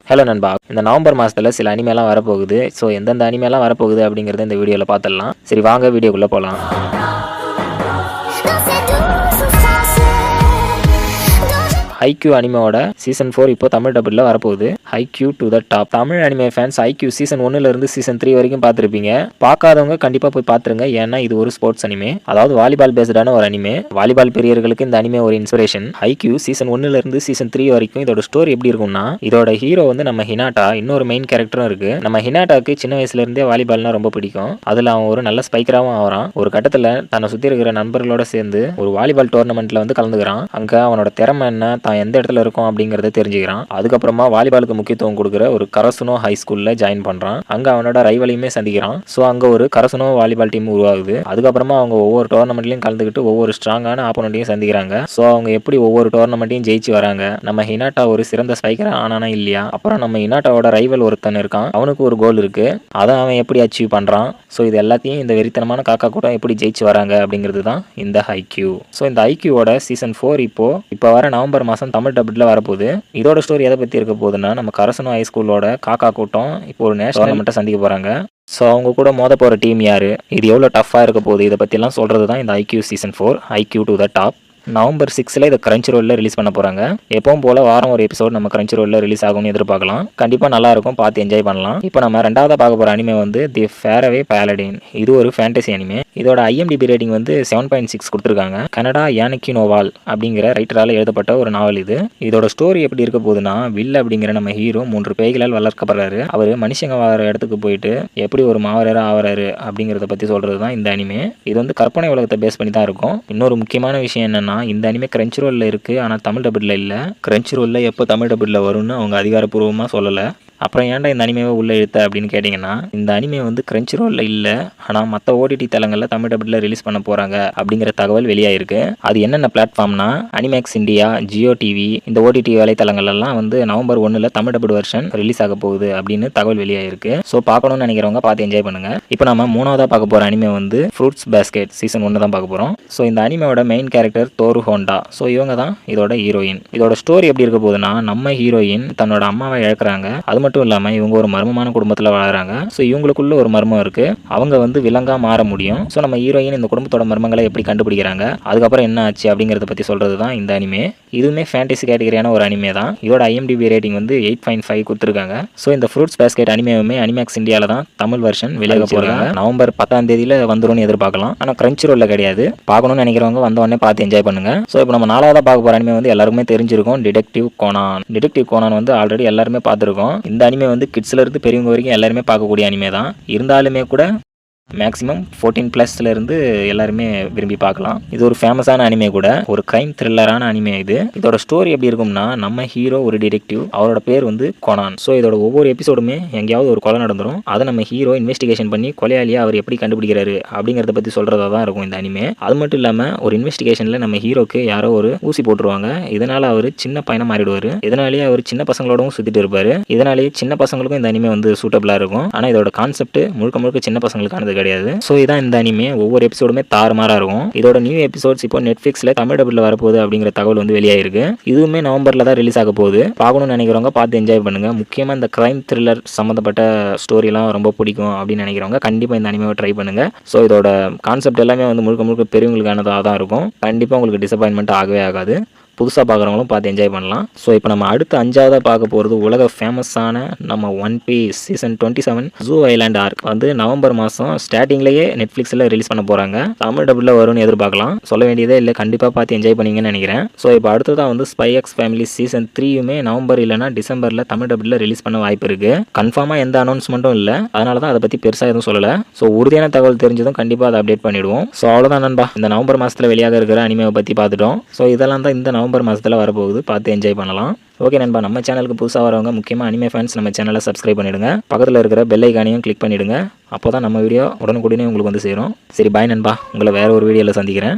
Hello நண்பா, இந்த November மாதத்தில் சில அனிமேலாம் வரப்போகுது. ஸோ எந்தெந்த அனிமேலாம் வரப்போகுது அப்படிங்கிறத இந்த வீடியோவில் பார்த்துடலாம். சரி வாங்க வீடியோக்குள்ளே போகலாம். ஹைக்யூ அனிமேவோட சீசன் 4 இப்போ தமிழ் டபுளில் வரப்போகுது. Haikyu to the top. Tamil anime fans Haikyu season 1லேருந்து சீசன் 3 வரைக்கும் பார்த்துருப்பீங்க. பார்க்காதவங்க கண்டிப்பாக போய் பார்த்துருங்க. ஏன்னா இது ஒரு ஸ்போர்ட்ஸ் அனிமே, அதாவது வாலிபால் பேஸ்டான ஒரு அனிமே. வாலிபால் பிரியர்களுக்கு இந்த அனிமே ஒரு இன்ஸ்பிரேஷன். ஹைக்யூ சீசன் 1லேருந்து சீசன் 3 வரைக்கும் இதோட ஸ்டோரி எப்படி இருக்கும்னா, இதோட ஹீரோ வந்து நம்ம ஹினாட்டா, இன்னொரு மெயின் கேரக்டரும் இருக்கு. நம்ம ஹினாட்டாக்கு சின்ன வயசுலேருந்தே வாலிபால்னா ரொம்ப பிடிக்கும். அதில் அவன் ஒரு நல்ல ஸ்பைக்கராகவும் ஆகிறான். ஒரு கட்டத்தில் தன்னை சுற்றி இருக்கிற நண்பர்களோட சேர்ந்து ஒரு வாலிபால் டோர்னமெண்ட்டில் வந்து கலந்துக்கிறான். அங்கே அவனோட திறமை என்ன, தான் எந்த இடத்துல இருக்கும் அப்படிங்கறத தெரிஞ்சுக்கிறான். அதுக்கப்புறமா வாலிபாலுக்கு முக்கியத்துவம் கொடுக்குற ஒரு கரசுனோ ஹை ஸ்கூல்ல ஜாயின் பண்றான். அங்க அவனோட ரைவலையுமே சந்திக்கிறான். ஸோ அங்க ஒரு கரசுனோ வாலிபால் டீம் உருவாகுது. அதுக்கப்புறமா அவங்க ஒவ்வொரு டோர்னமெண்ட்லையும் கலந்துக்கிட்டு ஒவ்வொரு ஸ்ட்ராங்கான ஆப்போனண்ட்டையும் சந்திக்கிறாங்க. ஸோ அவங்க எப்படி ஒவ்வொரு டோர்னமெண்ட்டையும் ஜெயிச்சு வராங்க, நம்ம ஹினாட்டா ஒரு சிறந்த ஸ்பைக்கரா ஆனானா இல்லையா, அப்புறம் நம்ம ஹினாட்டாவோட ரைவல் ஒருத்தன் இருக்கான், அவனுக்கு ஒரு கோல் இருக்கு, அதை அவன் எப்படி அச்சீவ் பண்றான். ஸோ இது எல்லாத்தையும் இந்த வெறித்தனமான காக்கா கூட்டம் எப்படி ஜெயிச்சு வராங்க அப்படிங்கிறது தான் இந்த ஹைக்யூ. ஸோ இந்த ஹைக்யூவோட சீசன் 4 இப்போ வர நவம்பர் மாதம் தமிழ் டபுளில் வரப்போகுது. இதோட ஸ்டோரி எதை பற்றி இருக்க போகுதுன்னா, நம்ம கரசனோ ஹை ஸ்கூலோட காக்கா கூட்டம் இப்போ ஒரு நேஷனல் டோர்னமெண்ட்டை சந்திக்க போகிறாங்க. ஸோ அவங்க கூட மோத போகிற டீம் யார், இது எவ்வளோ டஃப்பாக இருக்க போகுது, இதை பற்றிலாம் சொல்கிறது தான் இந்த Haikyuu season 4 Haikyuu to the top. November 6 இதை கிரன்ச் ரோலில் ரிலீஸ் பண்ண போகிறாங்க. எப்பவும் போல் வாரம் ஒரு எபிசோட் நம்ம கிரன்ச் ரோலில் ரிலீஸ் ஆகும்னு எதிர்பார்க்கலாம். கண்டிப்பாக நல்லா இருக்கும், பார்த்து என்ஜாய் பண்ணலாம். இப்போ நம்ம ரெண்டாவதாக பார்க்க போகிற அனிமே வந்து தி ஃபேரவே பாலடின். இது ஒரு ஃபேண்டசி அனிமே. இதோட IMDb ரேட்டிங் வந்து 7.6 கொடுத்துருக்காங்க. கனடா யானிக்கி நோவால் அப்படிங்கிற ரைட்டரால் எழுதப்பட்ட ஒரு நாவல் இது. இதோட ஸ்டோரி எப்படி இருக்க போகுதுன்னா, வில் அப்படிங்கிற நம்ம ஹீரோ 3 பேய்களால் வளர்க்கப்படுறாரு. அவர் மனுஷங்க வர இடத்துக்கு போயிட்டு எப்படி ஒரு மாவரராக ஆகிறாரு அப்படிங்கிறத பற்றி சொல்கிறது தான் இந்த அனிமே. இது வந்து கற்பனை உலகத்தை பேஸ் பண்ணி தான் இருக்கும். இன்னொரு முக்கியமான விஷயம் என்னன்னா, இந்த அனிமே கிரன்ச் ரோலில் இருக்குது, ஆனால் தமிழ் டபுளில் இல்லை. கிரன்ச் ரோலில் எப்போ தமிழ் டபுளில் வரும்னு அவங்க அதிகாரப்பூர்வமாக சொல்லலை. அப்புறம் ஏன்டா இந்த அனிமேவை உள்ளே இழுத்த அப்படின்னு கேட்டிங்கன்னா, இந்த அனிமே வந்து கிரன்ச் ரோலில் இல்லை, ஆனால் மற்ற OTT தளங்களில் தமிழ் டபுளில் ரிலீஸ் பண்ண போகிறாங்க அப்படிங்கிற தகவல் வெளியாயிருக்கு. அது என்னென்ன பிளாட்ஃபார்ம்னா, அனிமேக்ஸ் இந்தியா, ஜியோ டிவி, இந்த OTT வலைத்தளங்கள்லாம் வந்து November 1 Tamil double version release ஆக போகுது அப்படின்னு தகவல் வெளியாயிருக்கு. ஸோ பார்க்கணும்னு நினைக்கிறவங்க பார்த்து என்ஜாய் பண்ணுங்க. இப்போ நம்ம மூணாவதாக பார்க்க போகிற அனிமே வந்து ஃப்ரூட்ஸ் பேஸ்கெட் சீசன் 1 தான் பார்க்க போகிறோம். ஸோ இந்த அனிமேவோட மெயின் கேரக்டர் தோரு ஹோண்டா. ஸோ இவங்க தான் இதோட ஹீரோயின். இதோட ஸ்டோரி எப்படி இருக்க போகுதுன்னா, நம்ம ஹீரோயின் தன்னோட அம்மாவை இழக்கிறாங்க. அது மட்டும் இல்லாமல் இவங்க ஒரு மர்மமான குடும்பத்தில் வளர்றாங்க. ஸோ இவங்களுக்குள்ள ஒரு மர்மம் இருக்கு, அவங்க வந்து விலங்கா மாற முடியும். ஸோ நம்ம ஹீரோயின் இந்த குடும்பத்தோட மர்மங்களை எப்படி கண்டுபிடிக்கிறாங்க, அதுக்கப்புறம் என்ன ஆச்சு அப்படிங்கிறத பற்றி சொல்றது தான் இந்த அனிமே. இதுவுமே ஃபேண்டசி கேட்டகரியான ஒரு அனிமே தான். இதோட IMDb ரேட்டிங் வந்து 8.5 கொடுத்துருக்காங்க. ஸோ இந்த ஃப்ரூட்ஸ் பேஸ்கெட் அனிமேவுமே அனிமேக்ஸ் இந்தியாவில் தான் தமிழ் வெர்ஷன் வெளியாக போகிறாங்க. நவம்பர் 10 வந்துடும் எதிர்பார்க்கலாம். ஆனால் கிரன்ச் ரோலில் கிடையாது. பார்க்கணும்னு நினைக்கிறவங்க வந்த உடனே பார்த்து என்ஜாய் பண்ணுங்க. ஸோ இப்போ நம்ம நாலாவதாக பார்க்க போகிற அனிமே வந்து எல்லாருக்குமே தெரிஞ்சிருக்கும், டிடெக்டிவ் கோனான். டிடெக்டிவ் கோனான் வந்து ஆல்ரெடி எல்லாருமே பார்த்துருக்கோம். இந்த அனிமே வந்து கிட்ஸ்ல இருந்து பெரியவங்க வரைக்கும் எல்லாருமே பார்க்கக்கூடிய அனிமே தான். இருந்தாலுமே கூட மேக்ஸிமம் 14+ இருந்து எல்லாருமே விரும்பி பார்க்கலாம். இது ஒரு ஃபேமஸான அனிமே கூட, ஒரு கிரைம் த்ரில்லரான அனிமே இது. இதோட ஸ்டோரி எப்படி இருக்கும்னா, நம்ம ஹீரோ ஒரு டிடெக்டிவ், அவரோட பேர் வந்து கோனான். ஸோ இதோட ஒவ்வொரு எபிசோடுமே எங்கேயாவது ஒரு கொலை நடந்துடும். அதை நம்ம ஹீரோ இன்வெஸ்டிகேஷன் பண்ணி கொலையாளியை அவர் எப்படி கண்டுபிடிக்கிறாரு அப்படிங்கிறத பற்றி சொல்றதா தான் இருக்கும் இந்த அனிமே. அது மட்டும் இல்லாமல் ஒரு இன்வெஸ்டிகேஷனில் நம்ம ஹீரோக்கு யாரோ ஒரு ஊசி போட்டுருவாங்க. இதனால அவர் சின்ன பையனை மாறிடுவார். இதனாலேயே அவர் சின்ன பசங்களோடவும் சுற்றிட்டு இருப்பாரு. இதனாலேயே சின்ன பசங்களுக்கும் இந்த அனிமே வந்து சூட்டபிளாக இருக்கும். ஆனால் இதோட கான்செப்ட் முழுக்க சின்ன பசங்களுக்கானது கிடையாது. ஸோ இதான் இந்த அனிமே. ஒவ்வொரு எபிசோடுமே தாறுமாறா இருக்கும். இதோட நியூ எபிசோட்ஸ் இப்போ நெட்ஃபிளிக்ஸ்ல தமிழ் டபுளில் வரப்போகுது அப்படிங்கிற தகவல் வந்து வெளியாயிருக்கு. இதுவுமே நவம்பர்ல தான் ரிலீஸ் ஆக போகுது. பார்க்கணும்னு நினைக்கிறவங்க பார்த்து என்ஜாய் பண்ணுங்க. முக்கியமாக இந்த கிரைம் த்ரில்லர் சம்மந்தப்பட்ட ஸ்டோரிலாம் ரொம்ப பிடிக்கும் அப்படின்னு நினைக்கிறவங்க கண்டிப்பாக இந்த அனிமேவை ட்ரை பண்ணுங்க. ஸோ இதோட கான்செப்ட் எல்லாமே வந்து முழுக்க பெரியவங்களுக்கானதாக தான் இருக்கும். கண்டிப்பாக உங்களுக்கு டிசப்பாயின்மெண்ட் ஆகவே ஆகாது. புதுசாக பார்க்குறவங்களும் பார்த்து என்ஜாய் பண்ணலாம். ஸோ இப்போ நம்ம அடுத்த 5ஆவதாக பார்க்க போகிறது உலக ஃபேமஸான நம்ம One Piece season 27 Zou island arc வந்து நவம்பர் மாதம் ஸ்டார்டிங்லேயே நெட்ஃப்ளிக்ஸில் ரிலீஸ் பண்ண போகிறாங்க. தமிழ் டபுளில் வரும்னு எதிர்பார்க்கலாம். சொல்ல வேண்டியதே இல்லை, கண்டிப்பாக பார்த்து என்ஜாய் பண்ணீங்கன்னு நினைக்கிறேன். ஸோ இப்போ அடுத்ததான் வந்து ஸ்பை எக்ஸ் ஃபேமிலி சீசன் 3யுமே நவம்பர் இல்லைனா டிசம்பரில் தமிழ் டபுளில் ரிலீஸ் பண்ண வாய்ப்பு இருக்குது. கன்ஃபார்மாக எந்த அனௌன்ஸ்மெண்ட்டும் இல்லை, அதனால தான் அதை பற்றி பெருசாக எதுவும் சொல்லலை. ஸோ உறுதியான தகவல் தெரிஞ்சதும் கண்டிப்பாக அதை அப்டேட் பண்ணிவிடுவோம். ஸோ அவ்வளோதான் நண்பா, இந்த நவம்பர் மாதத்தில் வெளியாக இருக்கிற அனிமேவை பற்றி பார்த்துட்டோம். ஸோ இதெல்லாம் தான் இந்த நவம்பர் மாதத்தில் வரப்போகுது, பார்த்து என்ஜாய் பண்ணலாம். ஓகே நண்பா, நம்ம சேனலுக்கு புதுசாக வரவங்க முக்கியமாக அனிமே ஃபேன்ஸ் நம்ம சேனலை சப்ஸ்கிரைப் பண்ணிவிடுங்க. பக்கத்தில் இருக்கிற பெல் ஐக்கானையும் கிளிக் பண்ணிவிடுங்க. அப்போ தான் நம்ம வீடியோ உடனுக்குடனே உங்களுக்கு வந்து சேரும். சரி பாய் நண்பா, உங்களை வேறு ஒரு வீடியோவில் சந்திக்கிறேன்.